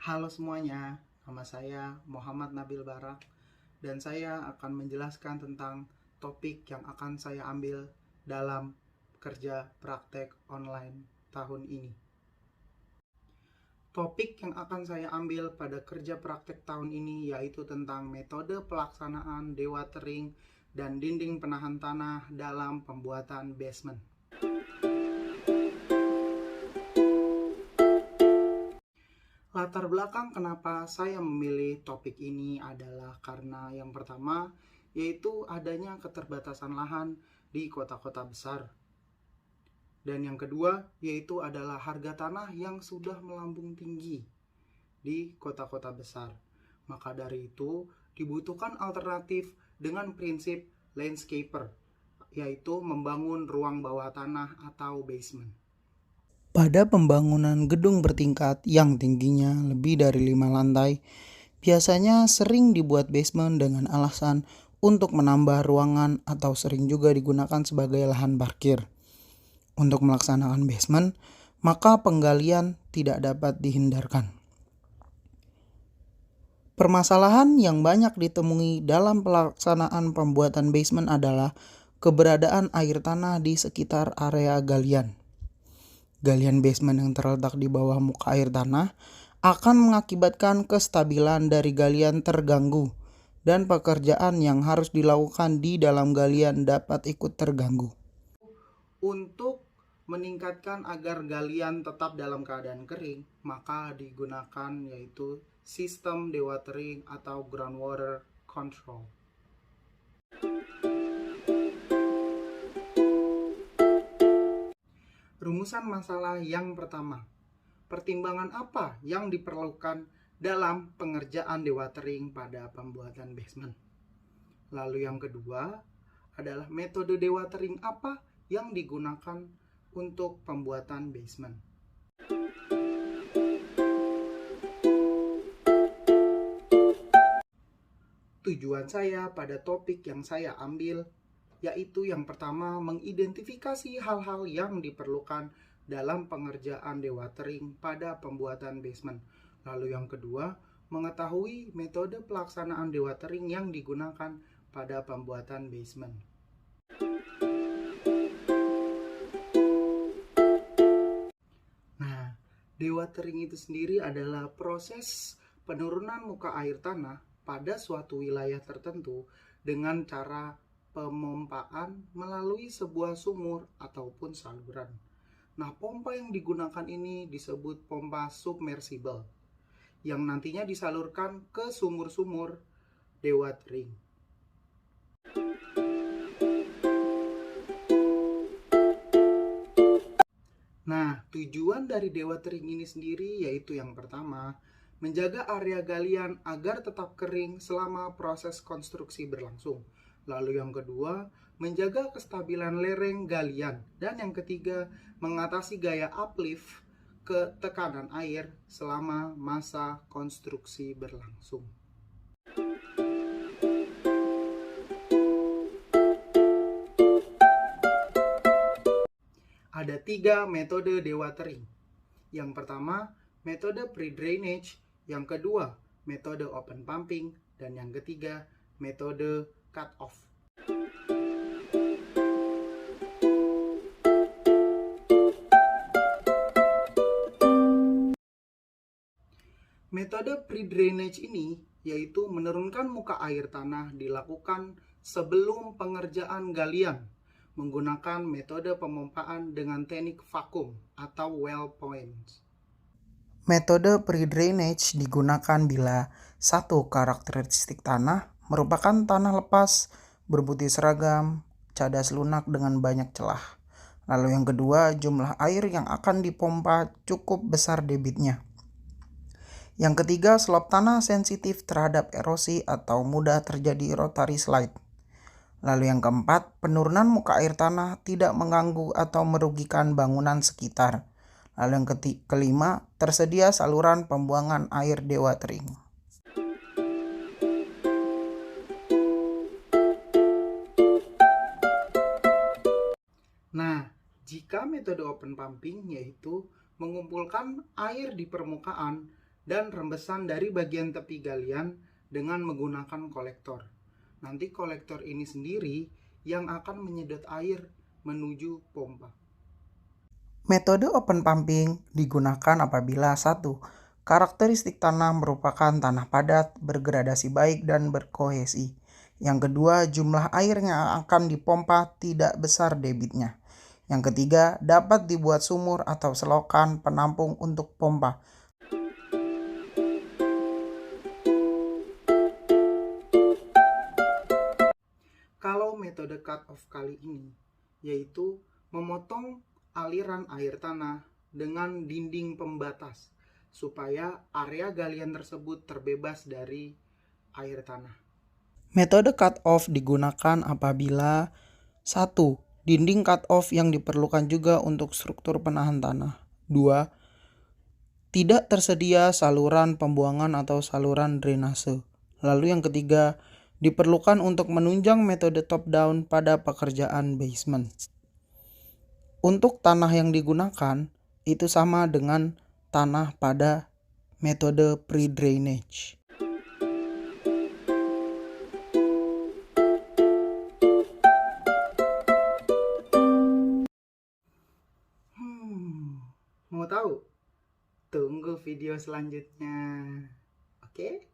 Halo semuanya, nama saya Muhammad Nabil Barak dan saya akan menjelaskan tentang topik yang akan saya ambil dalam kerja praktek online tahun ini. Topik yang akan saya ambil pada kerja praktek tahun ini yaitu tentang metode pelaksanaan dewatering dan dinding penahan tanah dalam pembuatan basement. Latar belakang kenapa saya memilih topik ini adalah karena yang pertama yaitu adanya keterbatasan lahan di kota-kota besar. Dan yang kedua yaitu adalah harga tanah yang sudah melambung tinggi di kota-kota besar. Maka dari itu dibutuhkan alternatif dengan prinsip landscaper, yaitu membangun ruang bawah tanah atau basement. Pada pembangunan gedung bertingkat yang tingginya lebih dari 5 lantai, biasanya sering dibuat basement dengan alasan untuk menambah ruangan atau sering juga digunakan sebagai lahan parkir. Untuk melaksanakan basement, maka penggalian tidak dapat dihindarkan. Permasalahan yang banyak ditemui dalam pelaksanaan pembuatan basement adalah keberadaan air tanah di sekitar area galian. Galian basement yang terletak di bawah muka air tanah akan mengakibatkan kestabilan dari galian terganggu dan pekerjaan yang harus dilakukan di dalam galian dapat ikut terganggu. Untuk meningkatkan agar galian tetap dalam keadaan kering, maka digunakan yaitu sistem dewatering atau groundwater control. Rumusan masalah yang pertama, pertimbangan apa yang diperlukan dalam pengerjaan dewatering pada pembuatan basement? Lalu yang kedua adalah metode dewatering apa yang digunakan untuk pembuatan basement? Tujuan saya pada topik yang saya ambil yaitu yang pertama mengidentifikasi hal-hal yang diperlukan dalam pengerjaan dewatering pada pembuatan basement. Lalu yang kedua, mengetahui metode pelaksanaan dewatering yang digunakan pada pembuatan basement. Nah, dewatering itu sendiri adalah proses penurunan muka air tanah pada suatu wilayah tertentu dengan cara pemompaan melalui sebuah sumur ataupun saluran. Nah, pompa yang digunakan ini disebut pompa submersible yang nantinya disalurkan ke sumur-sumur dewatering. Nah, tujuan dari dewatering ini sendiri yaitu yang pertama, menjaga area galian agar tetap kering selama proses konstruksi berlangsung. Lalu yang kedua, menjaga kestabilan lereng galian. Dan yang ketiga, mengatasi gaya uplift ke tekanan air selama masa konstruksi berlangsung. Ada 3 metode dewatering. Yang pertama, metode pre-drainage. Yang kedua, metode open pumping. Dan yang ketiga, metode cut-off. Metode pre-drainage ini yaitu menurunkan muka air tanah dilakukan sebelum pengerjaan galian menggunakan metode pemompaan dengan teknik vakum atau well point. Metode pre-drainage digunakan bila satu karakteristik tanah merupakan tanah lepas, berputih seragam, cadas lunak dengan banyak celah. Lalu yang kedua, jumlah air yang akan dipompa cukup besar debitnya. Yang ketiga, slope tanah sensitif terhadap erosi atau mudah terjadi rotary slide. Lalu yang keempat, penurunan muka air tanah tidak mengganggu atau merugikan bangunan sekitar. Lalu yang kelima, tersedia saluran pembuangan air dewatering. Nah, jika metode open pumping yaitu mengumpulkan air di permukaan dan rembesan dari bagian tepi galian dengan menggunakan kolektor. Nanti kolektor ini sendiri yang akan menyedot air menuju pompa. Metode open pumping digunakan apabila 1. Karakteristik tanah merupakan tanah padat, bergradasi baik, dan berkohesi. Yang kedua, jumlah air yang akan dipompa tidak besar debitnya. Yang ketiga, dapat dibuat sumur atau selokan penampung untuk pompa. Kalau metode cut-off kali ini, yaitu memotong aliran air tanah dengan dinding pembatas, supaya area galian tersebut terbebas dari air tanah. Metode cut-off digunakan apabila 1. Dinding cut-off yang diperlukan juga untuk struktur penahan tanah. 2. Tidak tersedia saluran pembuangan atau saluran drainase. Lalu yang ketiga, diperlukan untuk menunjang metode top-down pada pekerjaan basement. Untuk tanah yang digunakan, itu sama dengan tanah pada metode pre-drainage. Mau tahu? Tunggu video selanjutnya. Oke?